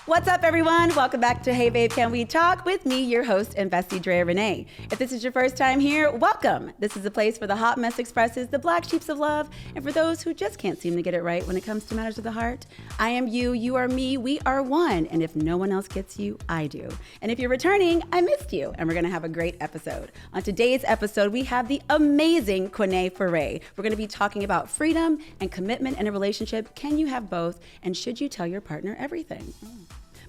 What's up, everyone? Welcome back to Hey Babe, Can We Talk? With me, your host and bestie, Drea Renee. If this is your first time here, welcome. This is a place where the hot mess expresses the black sheeps of love, and for those who just can't seem to get it right when it comes to matters of the heart, I am you, you are me, we are one, and if no one else gets you, I do. And if you're returning, I missed you, and we're gonna have a great episode. On today's episode, we have the amazing Quené Forée. We're gonna be talking about freedom and commitment in a relationship. Can you have both? And should you tell your partner everything?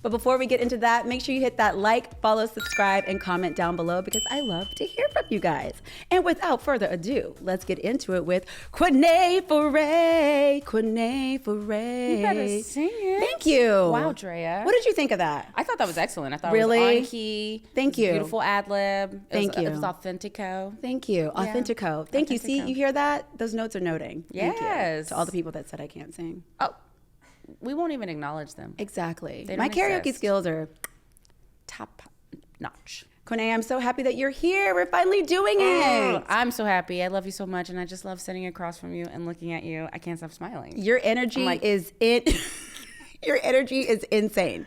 But before we get into that, make sure you hit that like, follow, subscribe, and comment down below because I love to hear from you guys. And without further ado, let's get into it with Quené Forée. Quené Forée. You better sing it. Thank you. Wow, Drea. What did you think of that? I thought that was excellent. I thought Really? it was on key. Thank you. Beautiful ad lib. Thank you. It was authentico. Thank you. Yeah. Authentico. Thank you. See, Authentico. you hear that? Those notes are noting. Thank you. Yes. To all the people that said I can't sing. Oh, we won't even acknowledge them. Exactly. They My don't karaoke exist. skills are Top notch. Quené, I'm so happy that you're here. We're finally doing it. I'm so happy. I love you so much, and I just love sitting across from you and looking at you. I can't stop smiling. Your energy like- is your energy is insane.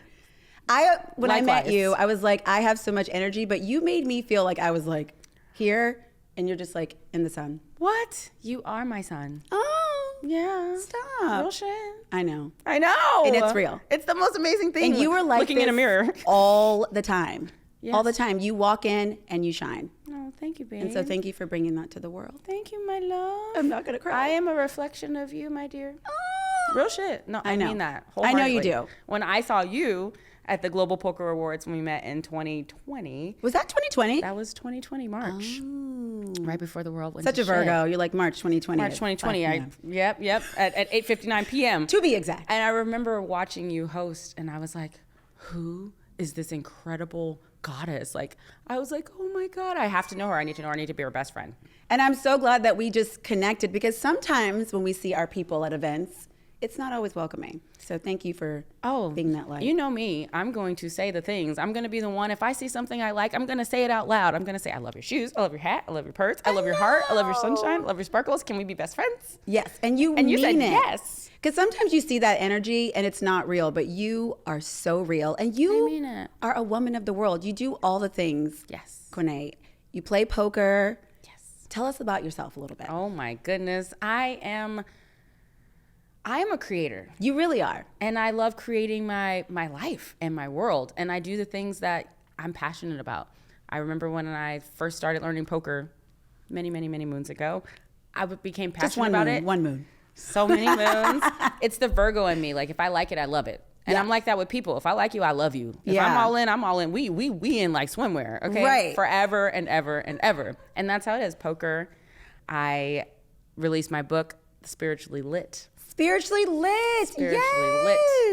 When I met Likewise. you, I was like, I have so much energy, but you made me feel like I was like here and you're just like in the sun. What? You are my son. Oh, Yeah. stop. Real shit. I know. I know. And it's real. It's the most amazing thing. And you were like looking in a this mirror. all the time. Yes. All the time. You walk in and you shine. Oh, thank you, babe. And so thank you for bringing that to the world. Thank you, my love. I'm not going to cry. I am a reflection of you, my dear. Oh. Real shit. No, I know. mean that. I know you wholeheartedly. do. When I saw you at the Global Poker Awards when we met in 2020, Was that 2020? that was 2020 March, right before the world went Such to a Virgo. shit. You're like March 2020. March 2020. Yep. At 8:59 p.m. To be exact. And I remember watching you host, and I was like, who is this incredible goddess? Like, I was like, oh my God, I have to know her. I need to know her. I need to be her best friend. And I'm so glad that we just connected because sometimes when we see our people at events, it's not always welcoming. So thank you for being that light. You know me. I'm going to say the things. I'm going to be the one. If I see something I like, I'm going to say it out loud. I'm going to say, I love your shoes. I love your hat. I love your purse. I love your heart. I love your sunshine. I love your sparkles. Can we be best friends? Yes, and you And you mean said it. yes. Because sometimes you see that energy and it's not real, but you are so real. And you I mean it. are a woman of the world. You do all the things, Yes. Quené. You play poker. Yes. Tell us about yourself a little bit. Oh my goodness. I am a creator. You really are. And I love creating my life and my world. And I do the things that I'm passionate about. I remember when I first started learning poker many moons ago, I became passionate Just one about moon, it. one moon. So many moons. It's the Virgo in me. Like, if I like it, I love it. And Yeah. I'm like that with people. If I like you, I love you. If Yeah. I'm all in, I'm all in. We in like swimwear, okay? Right. Forever and ever and ever. And that's how it is. Poker. I released my book, Spiritually Lit. Spiritually lit. Spiritually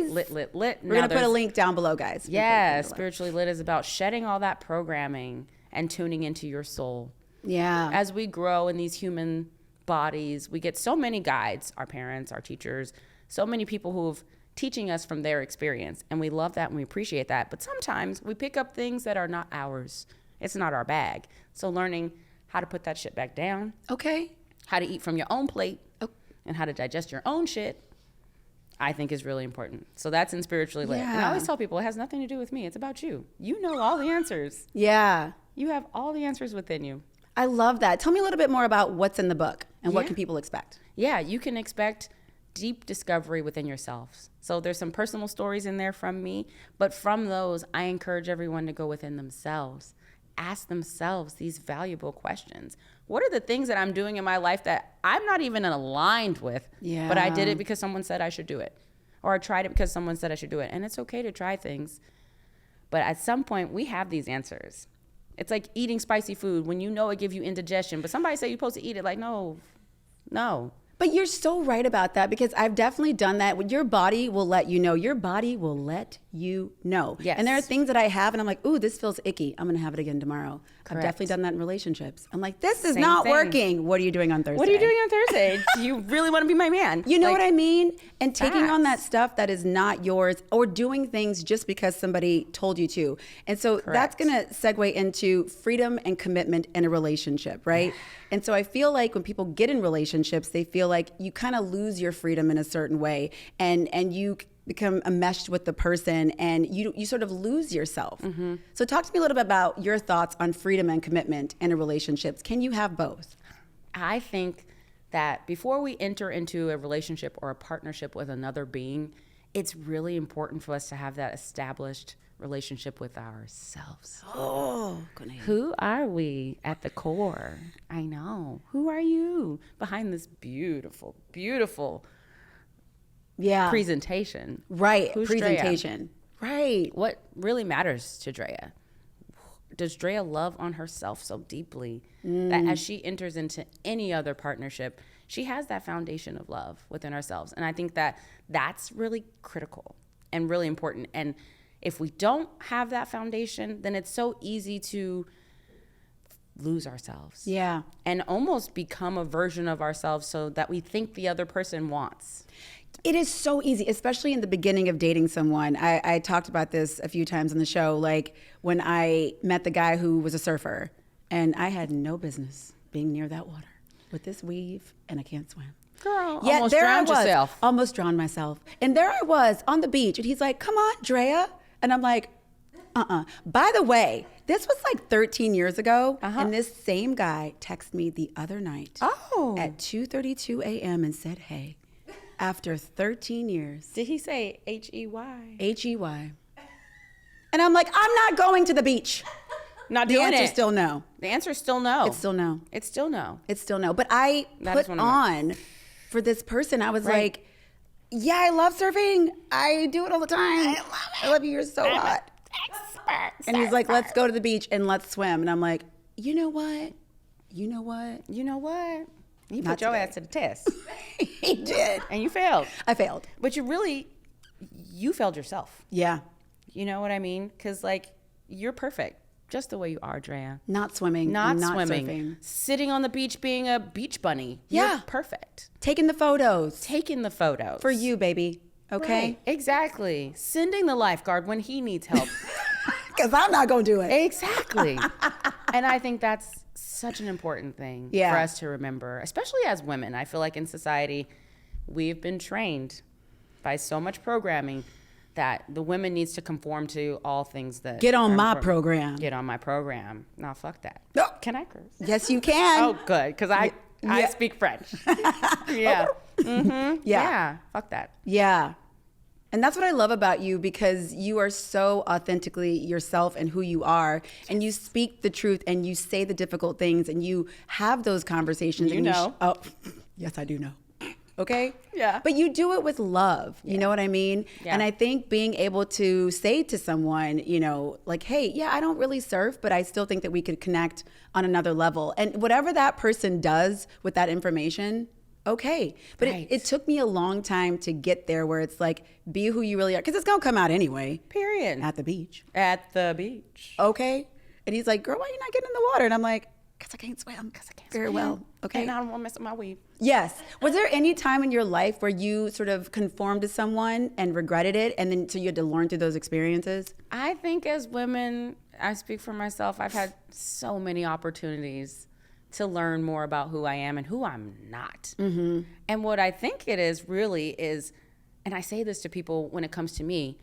Yes. lit. We're going to put a link down below, guys. Yeah, Spiritually Lit is about shedding all that programming and tuning into your soul. Yeah. As we grow in these human bodies, we get so many guides, our parents, our teachers, so many people who've teaching us from their experience. And we love that and we appreciate that. But sometimes we pick up things that are not ours. It's not our bag. So learning how to put that shit back down, Okay. how to eat from your own plate, Oh. and how to digest your own shit, I think is really important. So that's in Spiritually Lit. And I Yeah. always tell people it has nothing to do with me. It's about you. You know all the answers. Yeah. You have all the answers within you. I love that. Tell me a little bit more about what's in the book and what Yeah. can people expect? Yeah, you can expect deep discovery within yourselves. So there's some personal stories in there from me, but from those, I encourage everyone to go within themselves, ask themselves these valuable questions. What are the things that I'm doing in my life that I'm not even aligned with, but I did it because someone said I should do it, or I tried it because someone said I should do it. And it's okay to try things, but at some point we have these answers. It's like eating spicy food when you know it gives you indigestion, but somebody say you're supposed to eat it. Like, no. But you're so right about that because I've definitely done that. When your body will let you know. Your body will let you know. Yes. And there are things that I have and I'm like, ooh, this feels icky. I'm going to have it again tomorrow. I've Correct. definitely done that in relationships. I'm like, this is Same not thing. working. What are you doing on Thursday? What are you doing on Thursday? Do you really want to be my man? You know Like, what I mean? And taking on that facts. stuff that is not yours or doing things just because somebody told you to. And so that's Correct. going to segue into freedom and commitment in a relationship, right? And so I feel like when people get in relationships, they feel like you kind of lose your freedom in a certain way and you become enmeshed with the person and you sort of lose yourself. So talk to me a little bit about your thoughts on freedom and commitment in a relationships. Can you have both? I think that before we enter into a relationship or a partnership with another being, it's really important for us to have that established relationship with ourselves. Oh, who are we at the core? I know. Who are you behind this beautiful, beautiful presentation? Right, Who's presentation. Drea? Right. What really matters to Drea? Does Drea love on herself so deeply that as she enters into any other partnership, she has that foundation of love within ourselves? And I think that that's really critical and really important. And if we don't have that foundation, then it's so easy to lose ourselves. Yeah. And almost become a version of ourselves so that we think the other person wants. It is so easy, especially in the beginning of dating someone. I talked about this a few times on the show, like when I met the guy who was a surfer, and I had no business being near that water with this weave, and I can't swim. Girl, Yeah, almost there drowned I was, yourself. almost drowned myself. And there I was on the beach, and he's like, "Come on, Drea." And I'm like, By the way, this was like 13 years ago, and this same guy texted me the other night at 2:32 a.m. and said, "Hey, after 13 years." Did he say H-E-Y? H-E-Y. And I'm like, I'm not going to the beach. Not The doing answer it. is still no. The answer is still no. It's still no. It's still no. It's still no. But I That is put one of my- on for this person. I was Right. like, yeah, I love surfing. I do it all the time. I love you. You're so hot. And he's like, let's go to the beach and let's swim. And I'm like, you know what? You know what? You know what? You Not put your today. ass to the test. He did. And you failed. I failed. But you failed yourself. Yeah. You know what I mean? Because, like, you're perfect. Just the way you are, Drea. Not swimming. Not and swimming. surfing. Sitting on the beach being a beach bunny. Yeah. You're perfect. Taking the photos. Taking the photos. For you, baby. Okay? Right. Exactly. Sending the lifeguard when he needs help. Because I'm not going to do it. Exactly. And I think that's such an important thing Yeah. for us to remember, especially as women. I feel like in society, we've been trained by so much programming that the women needs to conform to all things that Get on are my important. program. Get on my program. No, fuck that. No. Can I curse? Yes, you can. Oh, good, because I Yeah. speak French. Yeah. Yeah. Fuck that. Yeah. And that's what I love about you, because you are so authentically yourself and who you are. And you speak the truth and you say the difficult things and you have those conversations. You and know. oh, yes, I do know. Okay? Yeah. But you do it with love. You know what I mean? Yeah. And I think being able to say to someone, you know, like, hey, yeah, I don't really surf, but I still think that we could connect on another level. And whatever that person does with that information, okay. But Right. it took me a long time to get there where it's like, be who you really are. Because it's going to come out anyway. Period. At the beach. At the beach. Okay. And he's like, girl, why are you not getting in the water? And I'm like, because I can't swim. Because I can't very swim. well. Okay. And I don't want to mess up my weave. Yes. Was there any time in your life where you sort of conformed to someone and regretted it, and then so you had to learn through those experiences? I think as women, I speak for myself, I've had so many opportunities to learn more about who I am and who I'm not. Mm-hmm. And what I think it is really is, and I say this to people when it comes to me,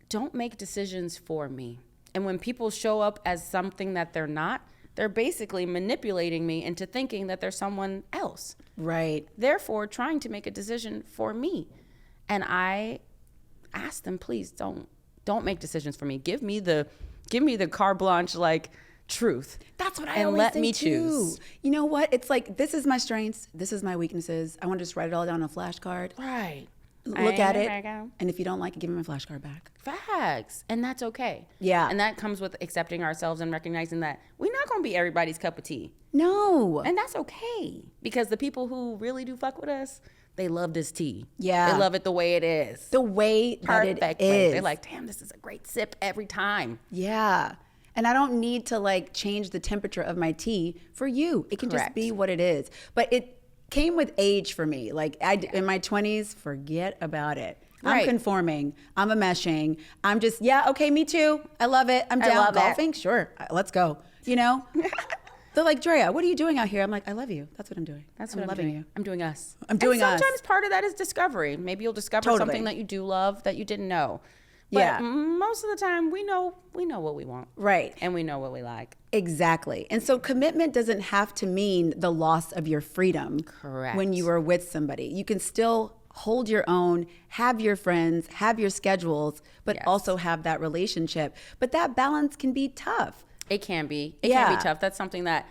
don't make decisions for me. And when people show up as something that they're not, they're basically manipulating me into thinking that they're someone else. Right. Therefore, trying to make a decision for me. And I ask them, please don't make decisions for me. Give me the carte blanche, like, truth. That's what I and always let say me too. choose. You know what? It's like, this is my strengths. This is my weaknesses. I want to just write it all down on a flashcard. Right. Look at it. Facts. And if you don't like it, give me my flashcard back. And that's okay. Yeah. And that comes with accepting ourselves and recognizing that we're not going to be everybody's cup of tea. No. And that's okay. Because the people who really do fuck with us, they love this tea. Yeah. They love it the way it is. The way that it Perfectly. is. They're like, damn, this is a great sip every time. Yeah. And I don't need to like change the temperature of my tea for you. It can just Correct. be what it is. But it came with age for me. Like in my 20s, forget about it. I'm Right. conforming. I'm enmeshing. I'm just, yeah, okay, me too. I love it. I'm I down. love it. Golfing? Sure. Let's go. You know? They're like, Drea, what are you doing out here? I'm like, I love you. That's what I'm doing. That's I'm what I'm loving doing. you. I'm doing us. I'm doing and us. sometimes part of that is discovery. Maybe you'll discover something that you do love that you didn't know. But most of the time, we know what we want. Right. And we know what we like. Exactly. And so commitment doesn't have to mean the loss of your freedom. Correct. When you are with somebody. You can still hold your own, have your friends, have your schedules, but also have that relationship. But that balance can be tough. It can be. It can be tough. That's something that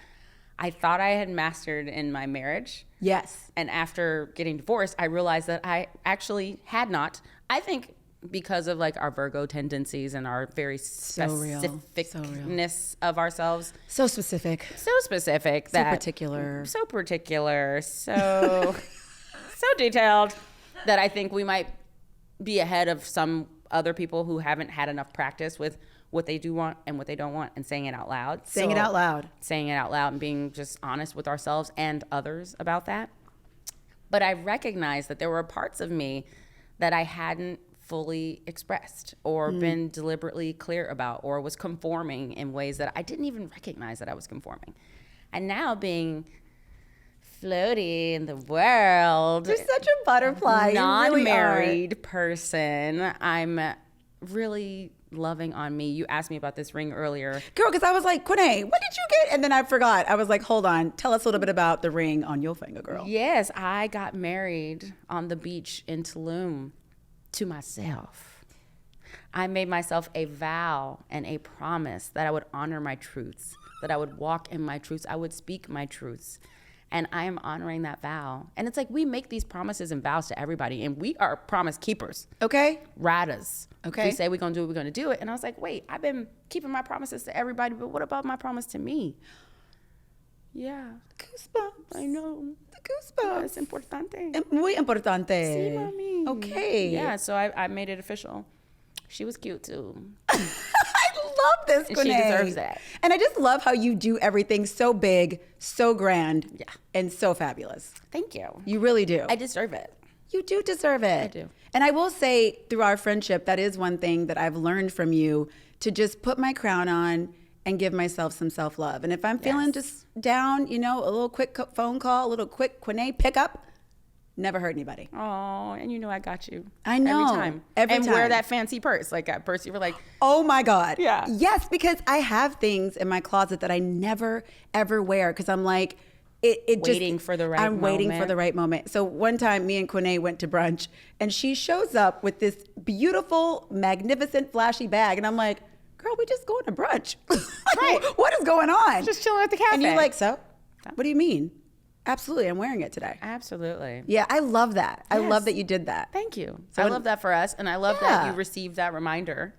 I thought I had mastered in my marriage. Yes. And after getting divorced, I realized that I actually had not. I think because of like our Virgo tendencies and our very specificness of ourselves. So specific. So specific. So particular. So particular. So detailed that I think we might be ahead of some other people who haven't had enough practice with what they do want and what they don't want and saying it out loud. Saying it out loud And being just honest with ourselves and others about that. But I recognized that there were parts of me that I hadn't fully expressed or been deliberately clear about or was conforming in ways that I didn't even recognize that I was conforming. And now being floaty in the world. You're such a butterfly. Non-married person. I'm really loving on me. You asked me about this ring earlier. Girl, because I was like, Quené, what did you get? And then I forgot. I was like, hold on. Tell us a little bit about the ring on your finger, girl. Yes, I got married on the beach in Tulum to myself. I made myself a vow and a promise that I would honor my truths, that I would walk in my truths, I would speak my truths. And I am honoring that vow. And it's like we make these promises and vows to everybody, and we are promise keepers. Okay. Riders. Okay. We say we're going to do it, we're going to do it. And I was like, wait, I've been keeping my promises to everybody, but what about my promise to me? Yeah. Goosebumps. I know. The goosebumps. Es importante. Muy importante. Sí, mami. Okay. Yeah, so I made it official. She was cute, too. I love this, Quené. She deserves that. And I just love how you do everything so big, so grand, and so fabulous. Thank you. You really do. I deserve it. You do deserve it. I do. And I will say, through our friendship, that is one thing that I've learned from you, to just put my crown on and give myself some self-love. And if I'm feeling just down, a little quick phone call, a little quick Quené pickup, never hurt anybody. Oh, and I got you. I know. Every time. Wear that fancy purse. Like that purse you were like, oh my God. Yeah. Yes, because I have things in my closet that I never, ever wear because I'm like, waiting for the right moment. I'm waiting for the right moment. So one time me and Quené went to brunch and she shows up with this beautiful, magnificent, flashy bag. And I'm like, girl, we just going to brunch. Right. What is going on? Just chilling at the cafe. And you're like, so? What do you mean? Absolutely. I'm wearing it today. Absolutely. Yeah, I love that. Yes. I love that you did that. Thank you. So I love that for us. And I love that you received that reminder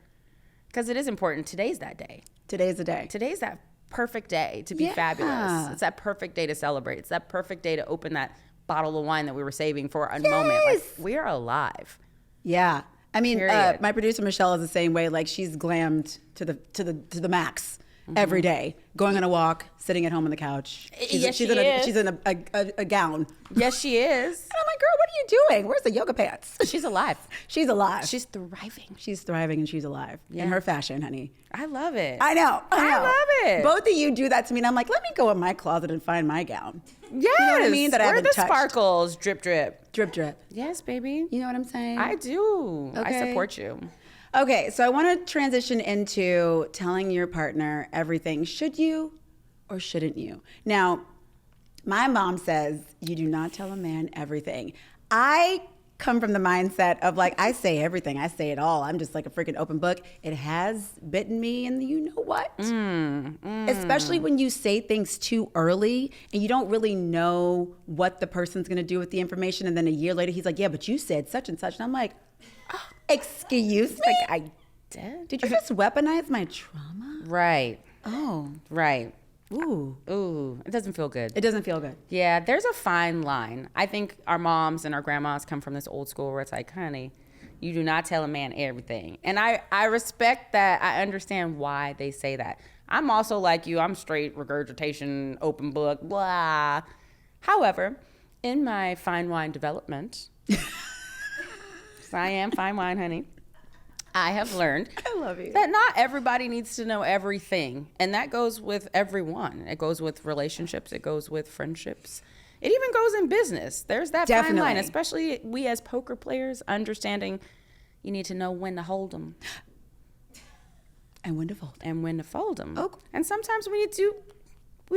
because it is important. Today's that day. Today's the day. Today's that perfect day to be fabulous. It's that perfect day to celebrate. It's that perfect day to open that bottle of wine that we were saving for a moment. Like, we are alive. Yeah. I mean, Period. my producer Michelle is the same way. Like, she's glammed to the max every day. Going on a walk, sitting at home on the couch. She's in a gown. Yes, she is. And I'm like, girl, what are you doing? Where's the yoga pants? She's alive. She's alive. She's thriving. She's thriving and she's alive in her fashion, honey. I love it. I know. I love it. Both of you do that to me, and I'm like, let me go in my closet and find my gown. Yes. You know what I mean? That I Where are haven't the touched. sparkles? Drip, drip. Drip, drip. Yes, baby. You know what I'm saying? I do. Okay. I support you. Okay, so I want to transition into telling your partner everything. Should you or shouldn't you? Now, my mom says you do not tell a man everything. I come from the mindset of like, I say everything. I say it all. I'm just like a freaking open book. It has bitten me, and you know what? Especially when you say things too early and you don't really know what the person's going to do with the information. And then a year later, he's like, yeah, but you said such and such. And I'm like, excuse me? Like, I did? Did you just weaponize my trauma? Right. Oh. Right. Ooh. Ooh. It doesn't feel good. It doesn't feel good. Yeah, there's a fine line. I think our moms and our grandmas come from this old school where it's like, honey, you do not tell a man everything. And I respect that. I understand why they say that. I'm also like you. I'm straight regurgitation, open book, blah. However, in my fine wine development, I am fine wine, honey, I have learned I love you. that not everybody needs to know everything. And that goes with everyone. It goes with relationships. It goes with friendships. It even goes in business. There's that fine line, especially we as poker players, understanding you need to know when to hold them. And when to fold. And when to fold them. Okay. And sometimes we need to,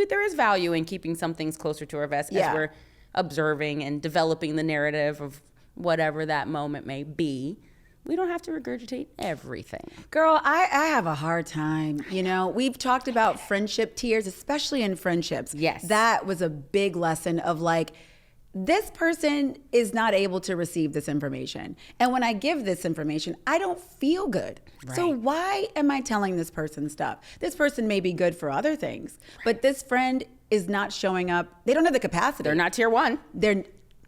there is value in keeping some things closer to our vest as we're observing and developing the narrative of whatever that moment may be. We don't have to regurgitate everything. Girl, I have a hard time. You know, we've talked about friendship tiers, especially in friendships. Yes. That was a big lesson of like, this person is not able to receive this information. And when I give this information, I don't feel good. Right. So why am I telling this person stuff? This person may be good for other things, but this friend is not showing up. They don't have the capacity. They're not tier one. They're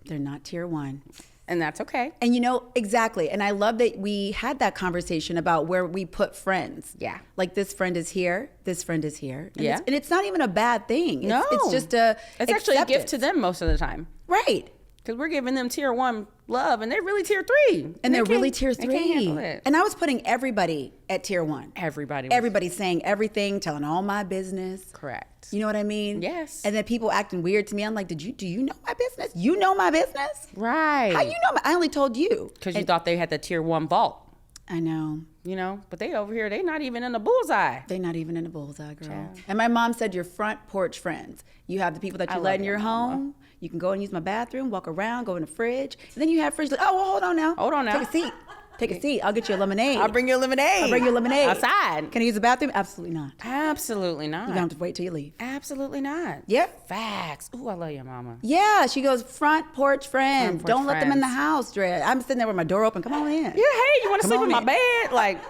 not tier one. And that's okay. And you know, exactly. And I love that we had that conversation about where we put friends. Yeah. Like this friend is here, this friend is here. And yeah. And it's not even a bad thing. No. It's just it's actually a gift to them most of the time. Right. Because we're giving them tier one love and they're really tier 3. And they're really tier 3. They can't handle it. And I was putting everybody at tier 1. Everybody's saying everything, telling all my business. Correct. You know what I mean? Yes. And then people acting weird to me. I'm like, do you know my business? You know my business? Right. How you know I only told you. Because you thought they had the tier 1 vault. I know. You know, but they over here, they not even in the bullseye. They're not even in the bullseye, girl. Yeah. And my mom said your front porch friends. You have the people that you let in your home. You can go and use my bathroom, walk around, go in the fridge. And then you have fridge like, oh, well, hold on now. Take a seat. Take a seat. I'll get you a lemonade. I'll bring you a lemonade. Outside. Can I use the bathroom? Absolutely not. Absolutely not. You're going to have to wait till you leave. Absolutely not. Yeah. Facts. Ooh, I love your mama. Yeah. She goes, front porch friends. Don't let them in the house, Drea. I'm sitting there with my door open. Come on in. Yeah, hey, you want to sleep in my bed? Like,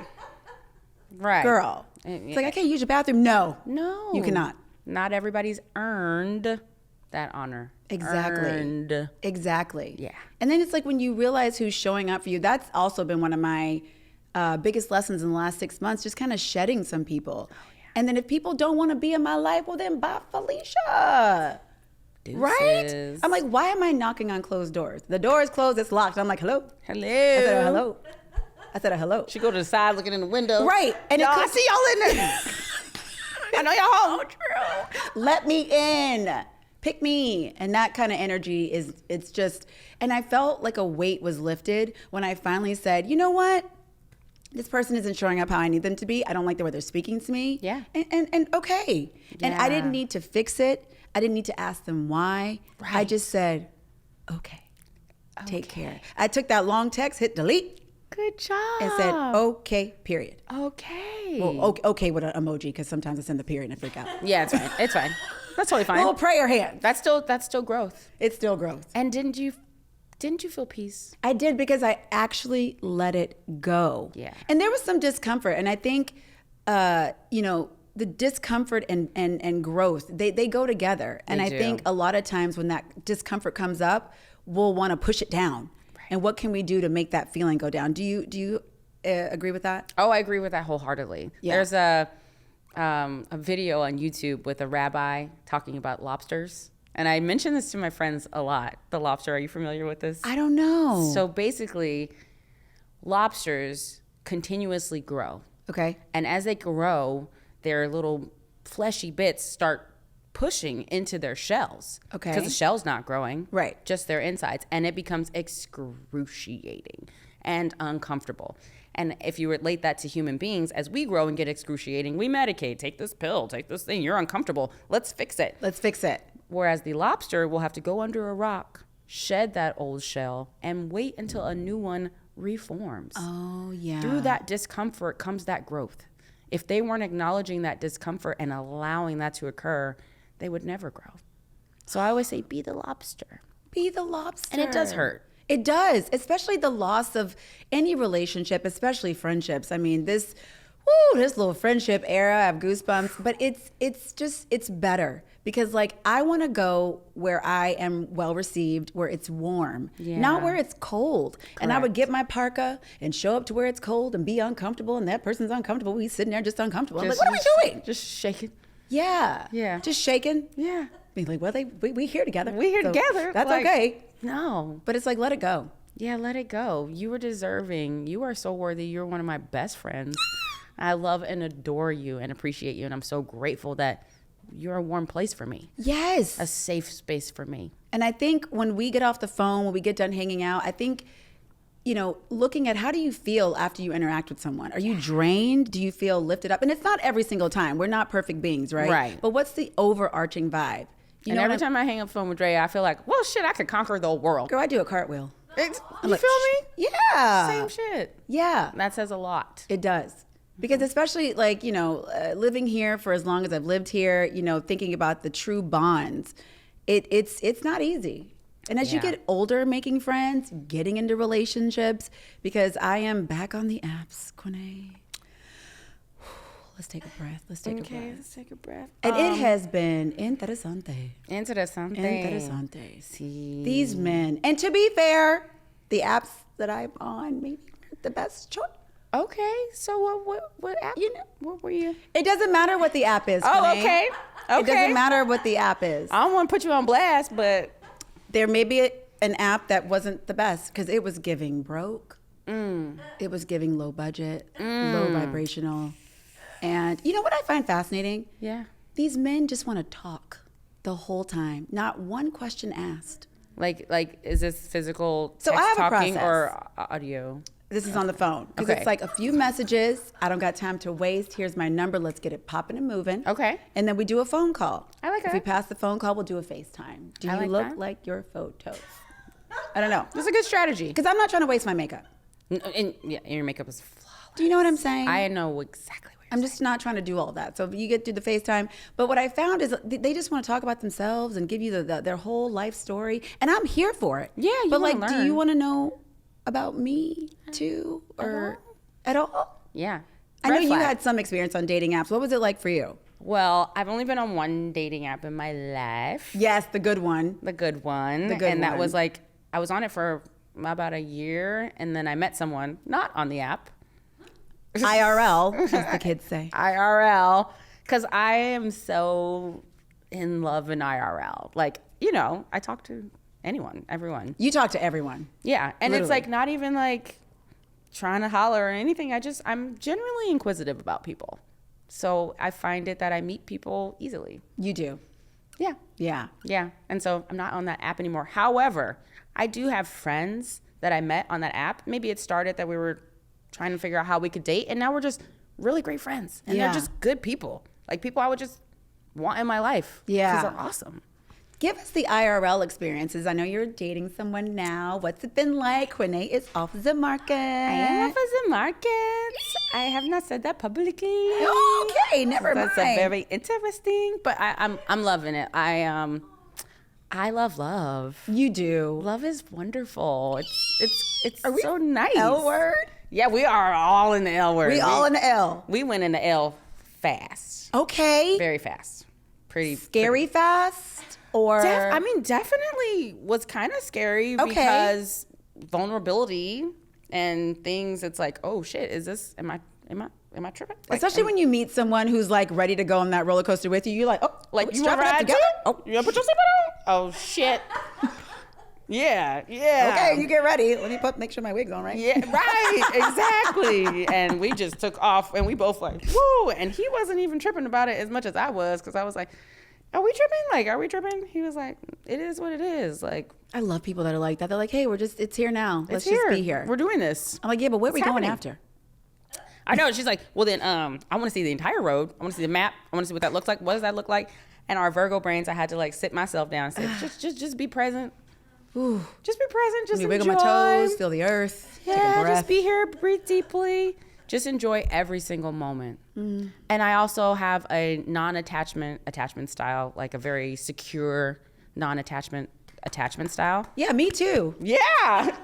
right. Girl. It's like, I can't use your bathroom. No. You cannot. Not everybody's earned that honor. Exactly. Yeah. And then it's like when you realize who's showing up for you, that's also been one of my biggest lessons in the last 6 months, just kind of shedding some people. Oh, yeah. And then if people don't want to be in my life, well then bye, Felicia. Deuces. Right? I'm like, why am I knocking on closed doors? The door is closed, it's locked. I'm like, hello? I said, hello. She go to the side looking in the window. Right. And I see y'all in there. I know y'all home. So true. Let me in. Pick me. And that kind of energy it's just, and I felt like a weight was lifted when I finally said, you know what? This person isn't showing up how I need them to be. I don't like the way they're speaking to me. Yeah. And okay. Yeah. And I didn't need to fix it. I didn't need to ask them why. Right. I just said, okay. Take care. I took that long text, hit delete. Good job. And said, okay, period. Okay. Well, okay with an emoji, because sometimes I send the period and I freak out. Yeah, it's fine. It's fine. That's totally fine. Little prayer hand. That's still growth. It's still growth. And didn't you feel peace? I did, because I actually let it go. Yeah. And there was some discomfort. And I think, the discomfort and growth, they go together. And I think a lot of times when that discomfort comes up, we'll want to push it down. Right. And what can we do to make that feeling go down? Do you agree with that? Oh, I agree with that wholeheartedly. Yeah. There's a video on YouTube with a rabbi talking about lobsters. And I mention this to my friends a lot. The lobster, are you familiar with this? I don't know. So basically, lobsters continuously grow. Okay. And as they grow, their little fleshy bits start pushing into their shells. Okay. Because the shell's not growing. Right. Just their insides. And it becomes excruciating and uncomfortable. And if you relate that to human beings, as we grow and get excruciating, we medicate. Take this pill, take this thing. You're uncomfortable. Let's fix it. Whereas the lobster will have to go under a rock, shed that old shell, and wait until a new one reforms. Oh, yeah. Through that discomfort comes that growth. If they weren't acknowledging that discomfort and allowing that to occur, they would never grow. So I always say, be the lobster. Be the lobster. And it does hurt. It does, especially the loss of any relationship, especially friendships. I mean, this little friendship era, I have goosebumps, but it's better because like I want to go where I am well received, where it's warm, not where it's cold. Correct. And I would get my parka and show up to where it's cold and be uncomfortable, and that person's uncomfortable. We sitting there just uncomfortable. I'm like, what are we doing? Just shaking. Yeah. Just shaking. Yeah. Be like, well, we here together. We here together. That's like, okay. No. But it's like, let it go. Yeah, let it go. You are deserving. You are so worthy. You're one of my best friends. I love and adore you and appreciate you. And I'm so grateful that you're a warm place for me. Yes. A safe space for me. And I think when we get off the phone, when we get done hanging out, I think, looking at how do you feel after you interact with someone? Are you drained? Do you feel lifted up? And it's not every single time. We're not perfect beings, right? Right. But what's the overarching vibe? And every time I hang up the phone with Drea, I feel like, well, shit, I could conquer the whole world. Girl, I do a cartwheel. You feel me? Yeah. Same shit. Yeah. That says a lot. It does. Because especially living here for as long as I've lived here, thinking about the true bonds, it's not easy. And as you get older, making friends, getting into relationships, because I am back on the apps, Quené. Let's take a breath. Let's take a breath. And it has been interesante. Interesante. Sí. These men. And to be fair, the apps that I'm on, maybe the best choice. Okay. So what app? What were you? It doesn't matter what the app is. Oh, Quené. okay. It doesn't matter what the app is. I don't want to put you on blast, but there may be an app that wasn't the best because it was giving broke. It was giving low budget, low vibrational. And you know what I find fascinating? Yeah. These men just want to talk the whole time. Not one question asked. Like is this physical text so I have talking a process. or audio? This is on the phone. Because Okay. it's like a few messages. I don't got time to waste. Here's my number. Let's get it popping and moving. Okay. And then we do a phone call. I like If we that. pass the phone call, we'll do a FaceTime. Do I you like look that. like your photos? I don't know. That's a good strategy. Because I'm not trying to waste my makeup. And your makeup is flawless. Do you know what I'm saying? I know exactly what I'm just not trying to do all that. So you get through the FaceTime. But what I found is they just want to talk about themselves and give you their whole life story. And I'm here for it. Yeah, you But wanna do learn. you want to know about me too? Or at all? Yeah. I know Red you flag. had some experience on dating apps. What was it like for you? Well, I've only been on one dating app in my life. Yes, the good one. The good one. The good and that one. was like, I was on it for about a year, and then I met someone not on the app. IRL, as the kids say. IRL. Because I am so in love in IRL. Like, I talk to anyone, everyone. You talk to everyone. Yeah. And it's Literally. like not even like trying to holler or anything. I'm genuinely inquisitive about people. So I find it that I meet people easily. You do. Yeah. Yeah. Yeah. And so I'm not on that app anymore. However, I do have friends that I met on that app. Maybe it started that we were trying to figure out how we could date, and now we're just really great friends. And Yeah. they're just good people. Like people I would just want in my life. Yeah. Because they're awesome. Give us the IRL experiences. I know you're dating someone now. What's it been like? Quené is off the market. I am off the market. I have not said that publicly. Okay, never That's mind. very interesting, but I'm loving it. I love love. You do. Love is wonderful. It's Are we so nice. L word? Yeah, we are all in the L word. We all in the L. We went in the L fast. Okay. Very fast. Pretty Scary fast? Or definitely was kind of scary because vulnerability and things. It's like, oh shit, is this? Am I tripping? Like, especially when you meet someone who's like ready to go on that roller coaster with you, you're like, oh, like you strap want to it up ride together? too? Oh, you want to put your seatbelt on? Oh shit. Yeah. Okay, you get ready. Let me make sure my wig's on, right? Yeah, right, exactly. And we just took off, and we both like, woo. And he wasn't even tripping about it as much as I was, because I was like, are we tripping? Like, are we tripping? He was like, it is what it is. Like, I love people that are like that. They're like, hey, it's here now. Let's it's just be here. We're doing this. I'm like, yeah, but where are we going happening. after? I know. She's like, well, then I want to see the entire road. I want to see the map. I want to see what that looks like. What does that look like? And our Virgo brains, I had to like sit myself down and say, just be present. Ooh. Just be present. Just Let me enjoy. wiggle my toes, feel the earth, take a Yeah, breath. just be here, breathe deeply. Just enjoy every single moment. And I also have a attachment style, like a very secure non-attachment style. Yeah, me too. Yeah.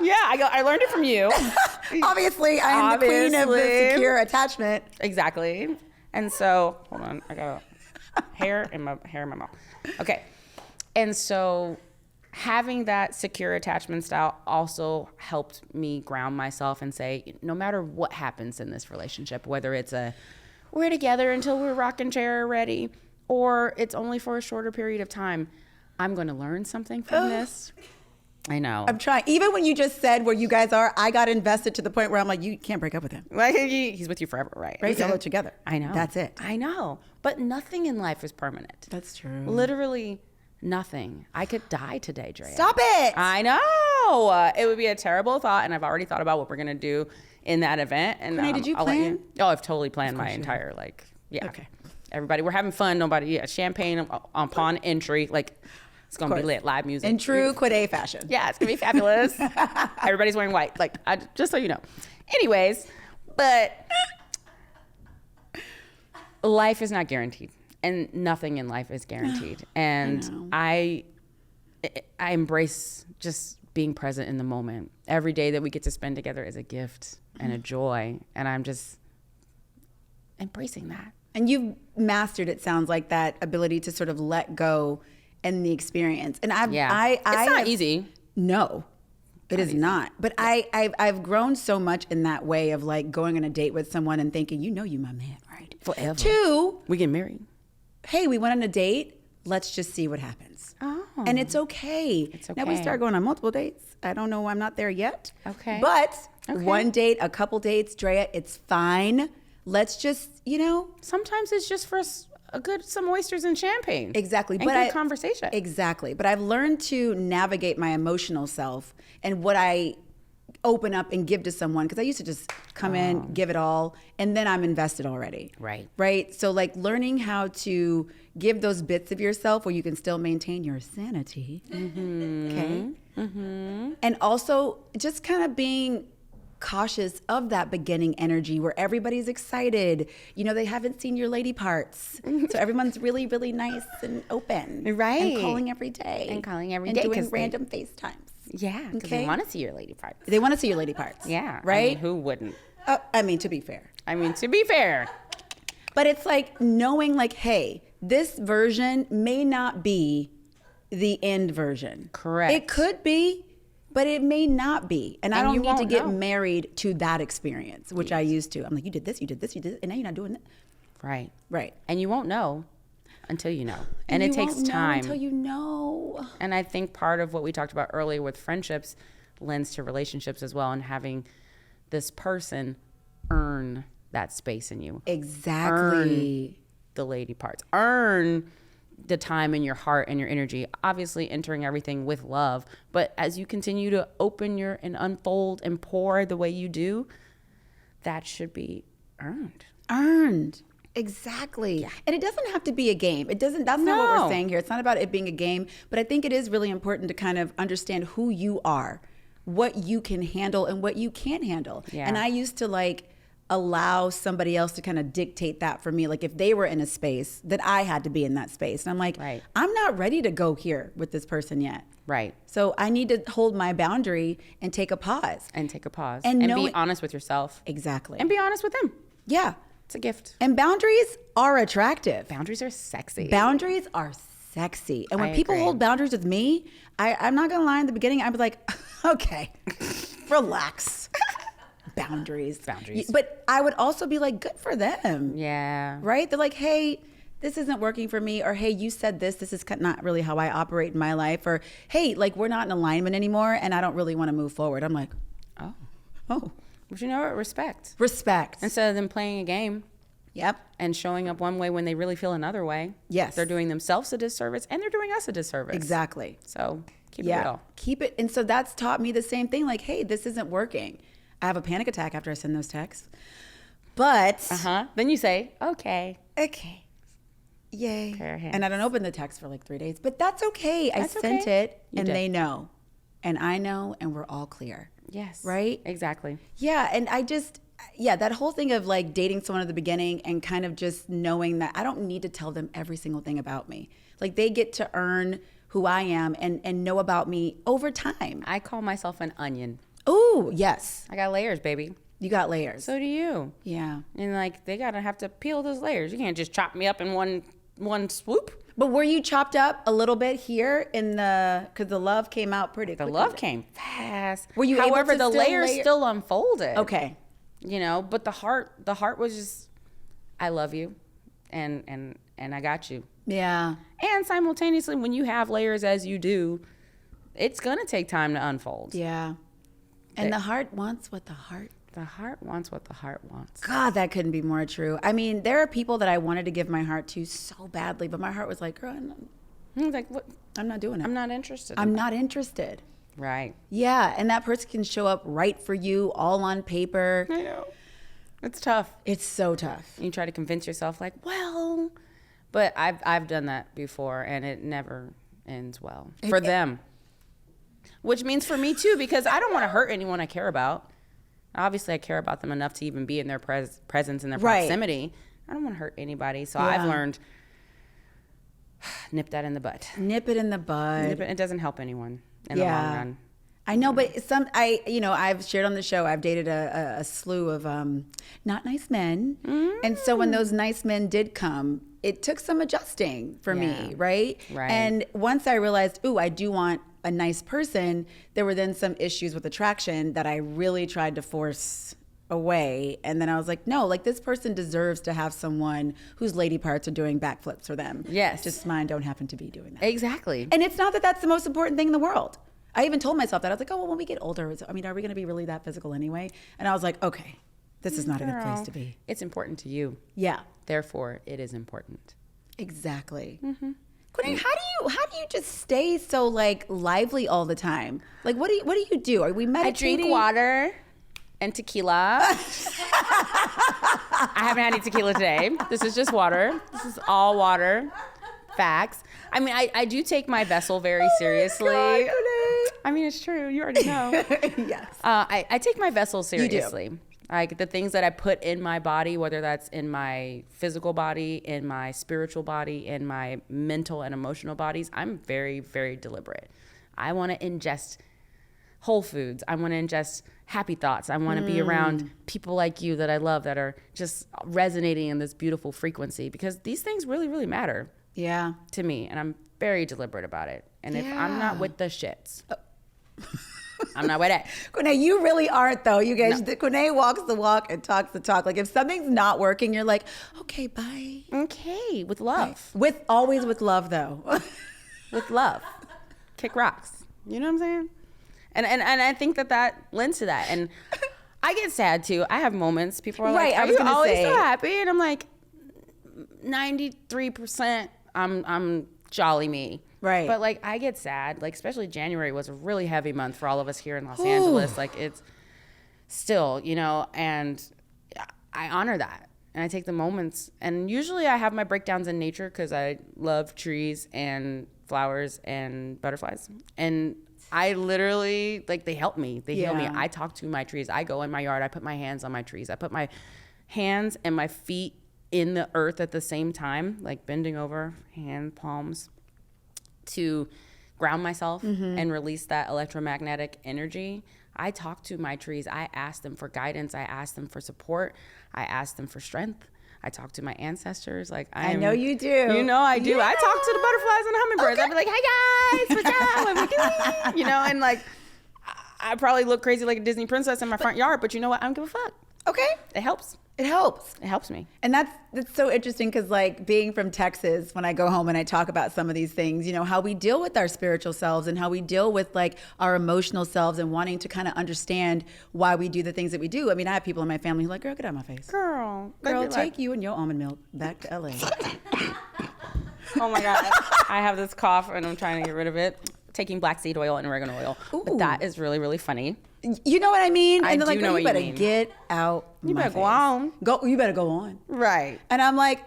Yeah, I learned it from you. Obviously, I am the queen of the Obviously. secure attachment. Exactly. And so, hold on, I got hair in my mouth. Okay. And so having that secure attachment style also helped me ground myself and say, no matter what happens in this relationship, whether it's we're together until we're rocking chair ready, or it's only for a shorter period of time, I'm going to learn something from this. I know. I'm trying. Even when you just said where you guys are, I got invested to the point where I'm like, you can't break up with him. Like, he's with you forever, right? Right? Y'all go together. I know. That's it. I know. But nothing in life is permanent. That's true. Literally nothing. I could die today, Drea. Stop it. I know. It would be a terrible thought, and I've already thought about what we're going to do in that event. And Quené, did you I'll let plan? I've totally planned my entire, like, yeah. Okay. Everybody, we're having fun. Nobody, champagne upon entry. Like, it's going to be lit. Live music. In true Quené fashion. Yeah, it's going to be fabulous. Everybody's wearing white. Like, just so you know. Anyways, but life is not guaranteed. And nothing in life is guaranteed. And I embrace just being present in the moment. Every day that we get to spend together is a gift and a joy. And I'm just embracing that. And you've mastered, it sounds like, that ability to sort of let go in the experience. And it's not easy. No, it is not. But I've grown so much in that way of like going on a date with someone and thinking, you my man, right? Forever. 2, We get married. hey, we went on a date. Let's just see what happens. Oh. And it's okay. It's Now we okay. start going on multiple dates. I don't know. I'm not there yet. Okay. But Okay. one date, a couple dates, Drea, it's fine. Let's just, Sometimes it's just for some oysters and champagne. Exactly. And good conversation. Exactly. But I've learned to navigate my emotional self and what I open up and give to someone, because I used to just come in, give it all, and then I'm invested already. Right. Right. So like learning how to give those bits of yourself where you can still maintain your sanity. Okay. And also just kind of being cautious of that beginning energy where everybody's excited. They haven't seen your lady parts. So everyone's really, really nice and open. Right. And calling every day. And calling every and day, doing 'cause they- random FaceTimes. Yeah, because Okay. they want to see your lady parts. They want to see your lady parts. Yeah. Right? Who wouldn't? To be fair. To be fair. But it's like knowing like, hey, this version may not be the end version. Correct. It could be, but it may not be. And I And don't you need to won't get know. married to that experience, which I used to. I'm like, you did this, you did this, you did this, and now you're not doing that. Right. Right. And you won't know until you know. And you it takes won't know time. until you know. And I think part of what we talked about earlier with friendships lends to relationships as well, and having this person earn that space in you. Exactly. Earn the lady parts. Earn the time in your heart and your energy. Obviously entering everything with love, but as you continue to open and unfold and pour the way you do, that should be earned. Earned. Exactly. Yeah. And it doesn't have to be a game. That's not what we're saying here. It's not about it being a game, but I think it is really important to kind of understand who you are, what you can handle and what you can't handle. Yeah. And I used to allow somebody else to kind of dictate that for me. Like if they were in a space, that I had to be in that space. And I'm like, right. I'm not ready to go here with this person yet. Right. So I need to hold my boundary and take a pause. And take a pause. And be honest with yourself. Exactly. And be honest with them. Yeah. It's a gift. And boundaries are attractive. Boundaries are sexy. Boundaries are sexy. And when I people agree. hold boundaries with me, I'm not gonna lie, in the beginning, I'd be like, okay, relax. Boundaries. But I would also be like, good for them. Yeah. Right? They're like, hey, this isn't working for me. Or, hey, you said this is not really how I operate in my life. Or, hey, we're not in alignment anymore and I don't really want to move forward. I'm like, Oh. But you know what? Respect. Respect. Instead of them playing a game. Yep. And showing up one way when they really feel another way. Yes. They're doing themselves a disservice and they're doing us a disservice. Exactly. So keep it real. Keep it. And so that's taught me the same thing. Like, hey, this isn't working. I have a panic attack after I send those texts. But. Then you say, okay. Okay. Yay. Fair hands. And I don't open the text for 3 days. But that's okay. That's I sent okay. it You and did. they know. And I know and we're all clear. Yes. Right? Exactly. Yeah. And that whole thing of dating someone at the beginning and kind of just knowing that I don't need to tell them every single thing about me. Like they get to earn who I am and know about me over time. I call myself an onion. Oh, yes. I got layers, baby. You got layers. So do you. Yeah. And they gotta have to peel those layers. You can't just chop me up in one swoop. But were you chopped up a little bit here because the love came out pretty quickly? The love came fast. Were you able However, to the still layers still unfolded. Okay. But the heart was just, I love you, and I got you. Yeah. And simultaneously, when you have layers as you do, it's going to take time to unfold. Yeah. And the heart wants what the heart. The heart wants what the heart wants. God, that couldn't be more true. I mean, there are people that I wanted to give my heart to so badly, but my heart was like, girl, Like, what? I'm not doing it. I'm not interested. I'm not interested. Right. Yeah. And that person can show up right for you, all on paper. I know. It's tough. It's so tough. You try to convince yourself, like, well, but I've done that before, and it never ends well for them. Which means for me too, because I don't want to hurt anyone I care about. Obviously, I care about them enough to even be in their presence and their proximity. I don't want to hurt anybody, so I've learned nip that in the bud. Nip it in the bud. It doesn't help anyone in the long run. I know, but I've shared on the show, I've dated a slew of not nice men. And so when those nice men did come, it took some adjusting for me, right? And once I realized, I do want a nice person, there were then some issues with attraction that I really tried to force away. And then I was like, no, like this person deserves to have someone whose lady parts are doing backflips for them. Yes. Just mine don't happen to be doing that. Exactly. And it's not that that's the most important thing in the world. I even told myself that. I was like, when we get older, are we going to be really that physical anyway? And I was like, okay, this is not a good place to be. It's important to you. Yeah. Therefore, it is important. Exactly. Quené, how do you just stay so like lively all the time? Like, what do you do? Are we meditating? I drink water and tequila. I haven't had any tequila today. This is just water. This is all water. Facts. I mean, I do take my vessel very seriously. God, I mean, it's true. You already know. Yes. I take my vessel seriously. You do. Like the things that I put in my body, whether that's in my physical body, in my spiritual body, in my mental and emotional bodies, I'm very, very deliberate. I want to ingest whole foods. I want to ingest happy thoughts. I want to be around people like you that I love that are just resonating in this beautiful frequency, because these things really, really matter. Yeah. To me, and I'm very deliberate about it. And if I'm not with the shits, I'm not with it. Quené, you really aren't though. You guys, Quené walks the walk and talks the talk. Like if something's not working, you're like, okay, bye. Okay, with love. Always with love though. With love. Kick rocks. You know what I'm saying? And I think that lends to that. And I get sad too. I have moments. People are like, are you always so happy? And I'm like, 93% I'm jolly me. Right. But like I get sad, like especially January was a really heavy month for all of us here in Los Angeles. Like it's still, and I honor that. And I take the moments, and usually I have my breakdowns in nature because I love trees and flowers and butterflies. And I literally, like, they help me. They heal me. I talk to my trees. I go in my yard. I put my hands on my trees. I put my hands and my feet in the earth at the same time, like bending over, hand palms, to ground myself and release that electromagnetic energy. I talk to my trees. I ask them for guidance. I ask them for support. I ask them for strength. I talk to my ancestors. Like I know you do. You know I do. Yeah. I talk to the butterflies and hummingbirds. Okay. I'd be like, hey guys, what's up? What are we doing? And like, I probably look crazy like a Disney princess in my front yard, but you know what? I don't give a fuck. Okay. It helps. It helps. It helps me. And that's so interesting because like being from Texas, when I go home and I talk about some of these things, how we deal with our spiritual selves and how we deal with like our emotional selves and wanting to kind of understand why we do the things that we do. I mean, I have people in my family who are like, girl, get out of my face. Girl, take you and your almond milk back to LA. Oh my God. I have this cough and I'm trying to get rid of it. Taking black seed oil and oregano oil. But that is really, really funny. You know what I mean? And they're like, you better get out. You better go on. You better go on. Right. And I'm like,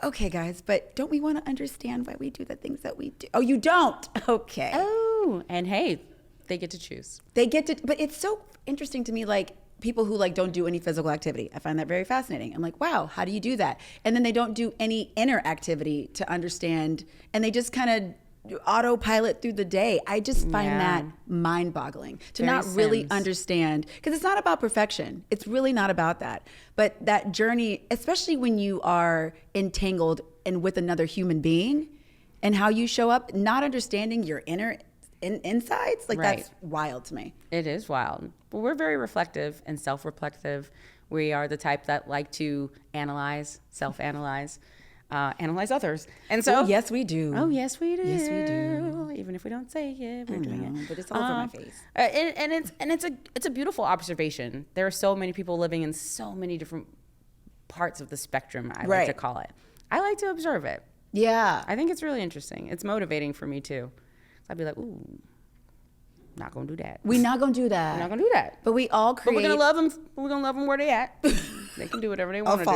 okay, guys, but don't we want to understand why we do the things that we do? Oh, you don't? Okay. Oh, and hey, they get to choose. But it's so interesting to me, like, people who like don't do any physical activity. I find that very fascinating. I'm like, wow, how do you do that? And then they don't do any inner activity to understand, and they just kind of autopilot through the day. I just find that mind-boggling to not really understand, because it's not about perfection. It's really not about that. But that journey, especially when you are entangled and with another human being, and how you show up, not understanding your inner insides, like that's wild to me. It is wild. But we're very reflective and self-reflective. We are the type that like to analyze, self-analyze. analyze others. And so, Oh, yes, we do. Oh, yes, we do. Yes, we do. Even if we don't say it, we're doing it. But it's all over my face. And it's a beautiful observation. There are so many people living in so many different parts of the spectrum, I like to call it. I like to observe it. Yeah. I think it's really interesting. It's motivating for me too. I'd be like, ooh, not gonna do that. We're not going to do that. We're not gonna do that. But we all create. But we're gonna love them. We're gonna love them where they at. They can do whatever they want to do.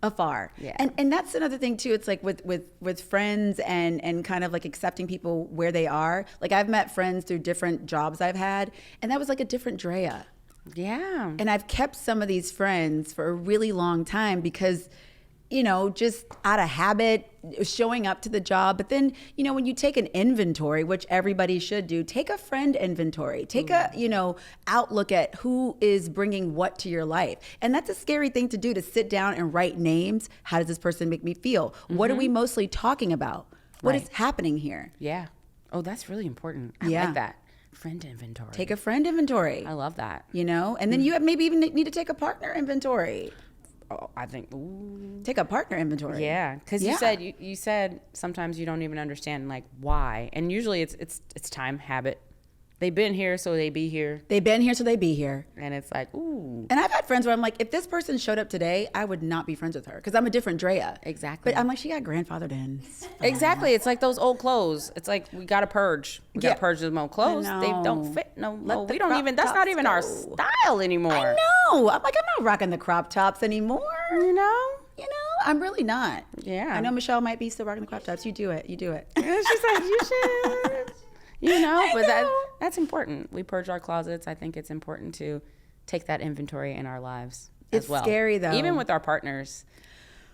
Afar. Yeah. And that's another thing too. It's like with friends and kind of like accepting people where they are. Like I've met friends through different jobs I've had, and that was like a different Drea. Yeah. And I've kept some of these friends for a really long time because, you know, just out of habit, showing up to the job. But then, you know, when you take an inventory, which everybody should do, take a friend inventory, take a, you know, outlook at who is bringing what to your life. And that's a scary thing to do, to sit down and write names. How does this person make me feel? What are we mostly talking about? What is happening here? Yeah. Oh, that's really important. I like that. Friend inventory. Take a friend inventory. I love that. You know, and then you have maybe even need to take a partner inventory. Oh, I think. Ooh. Take a partner inventory. Yeah, because you said sometimes you don't even understand like why, and usually it's time, habit. They've been here, so they be here. They've been here, so they be here. And it's like, ooh. And I've had friends where I'm like, if this person showed up today, I would not be friends with her because I'm a different Drea. Exactly. But I'm like, she got grandfathered in. Exactly. It's like those old clothes. It's like we got to purge. We got to purge those old clothes. They don't fit no more. We don't even, that's not even our style anymore. I know. I'm like, I'm not rocking the crop tops anymore. You know? I'm really not. Yeah. I know Michelle might be still rocking the crop tops. You do it. She's like, you should. You know, but that's important. We purge our closets. I think it's important to take that inventory in our lives as well. It's scary, though. Even with our partners,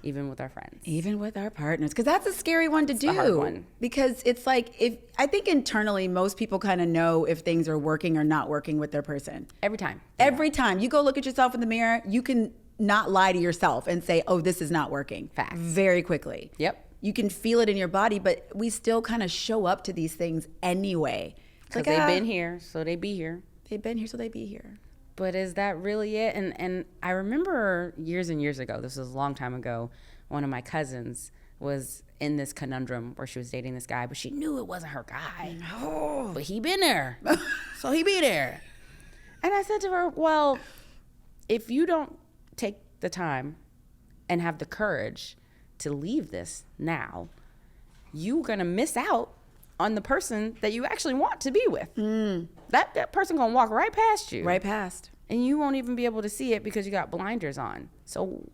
even with our friends. Even with our partners. Because that's a scary one to do. A hard one. Because it's like, I think internally, most people kind of know if things are working or not working with their person. Every time. Every time. You go look at yourself in the mirror, you can not lie to yourself and say, oh, this is not working. Facts. Very quickly. Yep. You can feel it in your body, but we still kind of show up to these things anyway. Because they've been here, so they be here. They've been here, so they be here. But is that really it? And I remember years and years ago, this was a long time ago, one of my cousins was in this conundrum where she was dating this guy, but she knew it wasn't her guy. No. But he been there, so he be there. And I said to her, well, if you don't take the time and have the courage to leave this now, you're gonna miss out on the person that you actually want to be with. That person gonna walk right past you. Right past. And you won't even be able to see it because you got blinders on. So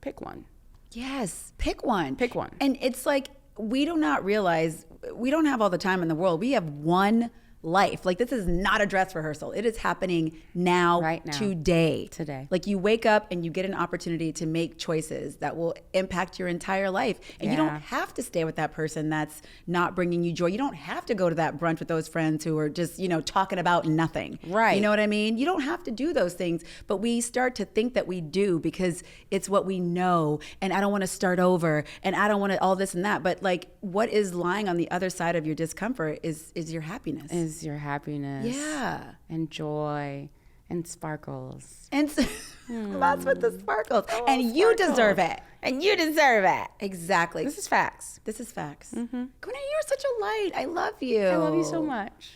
pick one. Yes, pick one. Pick one. And it's like, we do not realize, we don't have all the time in the world. We have one life. Like, this is not a dress rehearsal. It is happening now, right now, today. Like, you wake up and you get an opportunity to make choices that will impact your entire life. And you don't have to stay with that person that's not bringing you joy. You don't have to go to that brunch with those friends who are just, you know, talking about nothing. Right. You know what I mean? You don't have to do those things, but we start to think that we do because it's what we know. And I don't want to start over, and I don't want to all this and that. But like, what is lying on the other side of your discomfort is your happiness. Your happiness, and joy, and sparkles, and lots with the sparkles, oh, and sparkles. You deserve it, and you deserve it. Exactly. This is facts. This is facts. Quené, you're such a light. I love you. I love you so much.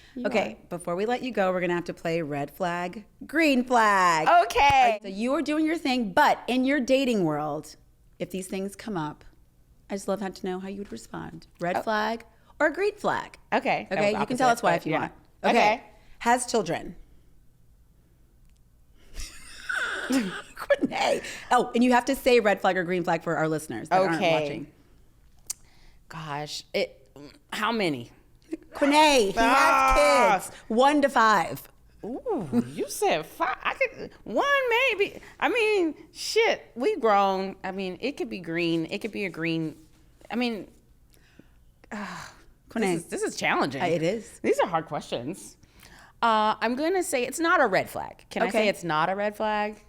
Before we let you go, we're gonna have to play red flag, green flag. Okay. So you are doing your thing, but in your dating world, if these things come up, I just love to know how you would respond. Red flag or a green flag. Okay. You can tell us why if you want. Okay. Has children. Quené. Oh, and you have to say red flag or green flag for our listeners that aren't watching. Gosh, how many? Quené, he has kids. 1 to 5. Ooh, you said 5. I could 1 maybe. I mean, shit, we grown. I mean, it could be green. It could be a green. I mean, this is challenging. It is. These are hard questions. I'm going to say it's not a red flag. Can I say it's not a red flag?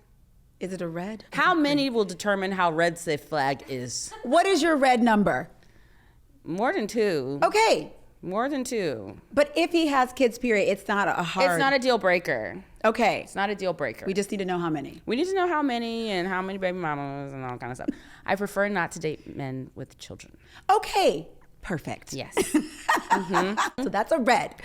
Is it a red? How many will determine how red the flag is? What is your red number? More than 2. Okay. More than 2. But if he has kids, period, it's not a hard. It's not a deal breaker. Okay. It's not a deal breaker. We just need to know how many. We need to know how many and how many baby mamas and all kind of stuff. I prefer not to date men with children. Okay. Perfect. Yes. So that's a red.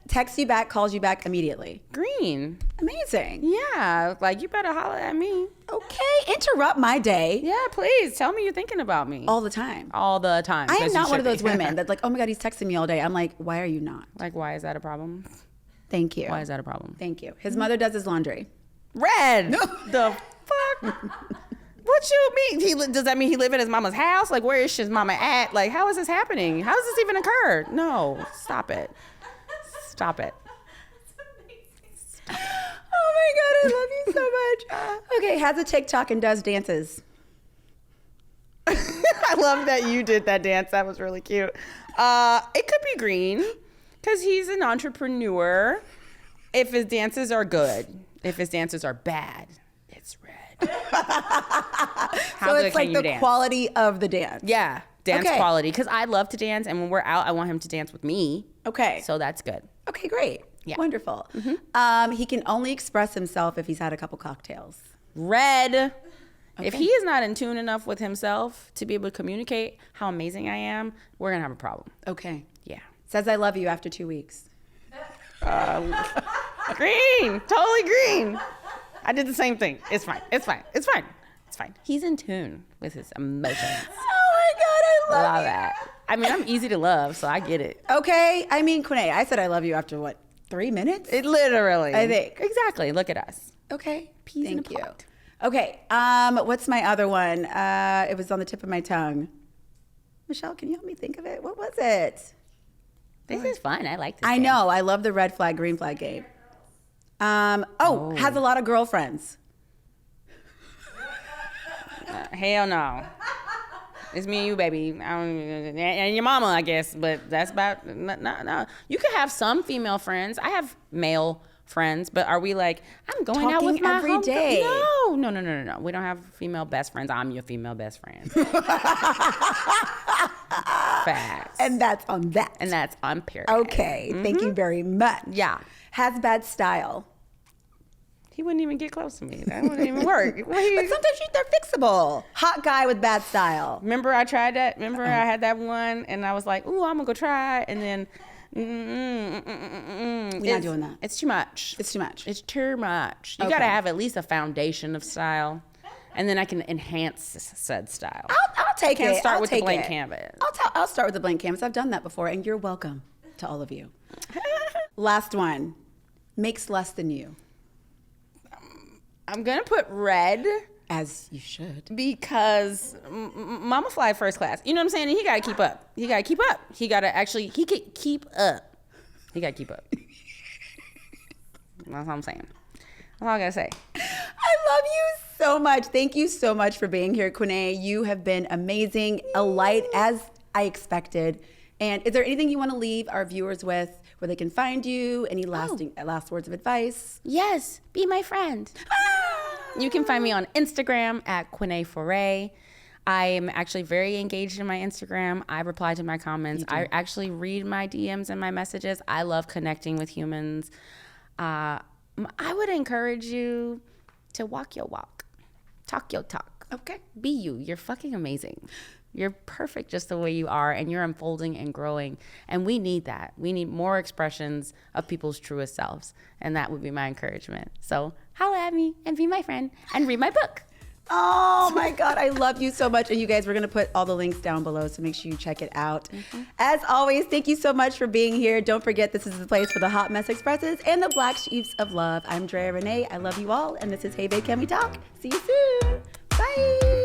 Texts you back, calls you back immediately. Green. Amazing. Yeah. Like, you better holler at me. Okay. Interrupt my day. Yeah, please. Tell me you're thinking about me. All the time. All the time. I am not one of those women that's like, oh my God, he's texting me all day. I'm like, why are you not? Like, why is that a problem? Thank you. Why is that a problem? Thank you. His mother does his laundry. Red. The fuck? What you mean? Does that mean he live at his mama's house? Like, where is his mama at? Like, how is this happening? How does this even occur? No, stop it. Stop it. Oh my God, I love you so much. Okay, has a TikTok and does dances. I love that you did that dance. That was really cute. It could be green because he's an entrepreneur. If his dances are good, if his dances are bad, it's red. So it's like the quality of the dance. Yeah, dance quality. Because I love to dance, and when we're out, I want him to dance with me. Okay. So that's good. Okay, great. Yeah. Wonderful. He can only express himself if he's had a couple cocktails. Red. Okay. If he is not in tune enough with himself to be able to communicate how amazing I am, we're going to have a problem. Okay. Yeah. Says I love you after 2 weeks. Green. Totally green. I did the same thing. It's fine. It's fine. It's fine. It's fine. He's in tune with his emotions. Oh my God, I love you. that. I mean, I'm easy to love, so I get it. Okay. I mean, Quené, I said I love you after what, 3 minutes? It literally. I think. Exactly. Look at us. Okay. Peas in a Thank you. pod. Okay. What's my other one? It was on the tip of my tongue. Michelle, can you help me think of it? What was it? This is fun. I like this. I game. know. I love the red flag, green flag game. Has a lot of girlfriends. Hell no. It's me and you, baby. And your mama, I guess. But that's about no. You could have some female friends. I have male friends, but are we like, I'm going out with my every day? No. We don't have female best friends. I'm your female best friend. Facts. And that's on that. And that's on period. Okay. Thank you very much. Yeah. Has bad style. He wouldn't even get close to me. That wouldn't even work. But sometimes they're fixable. Hot guy with bad style. Remember I tried that? Remember I had that one and I was like, ooh, I'm going to go try. And then, We're not doing that. It's too much. It's too much. It's too much. You got to have at least a foundation of style. And then I can enhance said style. I'll take it. Can't start with the take blank it. canvas. I'll start with the blank canvas. I've done that before, and you're welcome to all of you. Last one. Makes less than you. I'm going to put red. As you should. Because mama fly first class. You know what I'm saying? And he got to keep up. He got to keep up. He got to actually, he could keep up. He got to keep up. That's all I'm saying. That's all I got to say. I love you so much. Thank you so much for being here, Quené. You have been amazing, a light as I expected. And is there anything you want to leave our viewers with, where they can find you? Any last words of advice? Yes, be my friend. You can find me on Instagram at Quené Forée. I am actually very engaged in my Instagram. I reply to my comments. I actually read my DMs and my messages. I love connecting with humans. I would encourage you to walk your walk, talk your talk. Okay. Be you. You're fucking amazing. You're perfect just the way you are, and you're unfolding and growing. And we need that. We need more expressions of people's truest selves. And that would be my encouragement. So holla at me and be my friend and read my book. Oh my God, I love you so much. And you guys, we're going to put all the links down below, so make sure you check it out. As always, thank you so much for being here. Don't forget, this is the place for the hot mess expresses and the black sheeps of love. I'm Drea Renee. I love you all. And this is Hey Babe, Can We Talk? See you soon. Bye.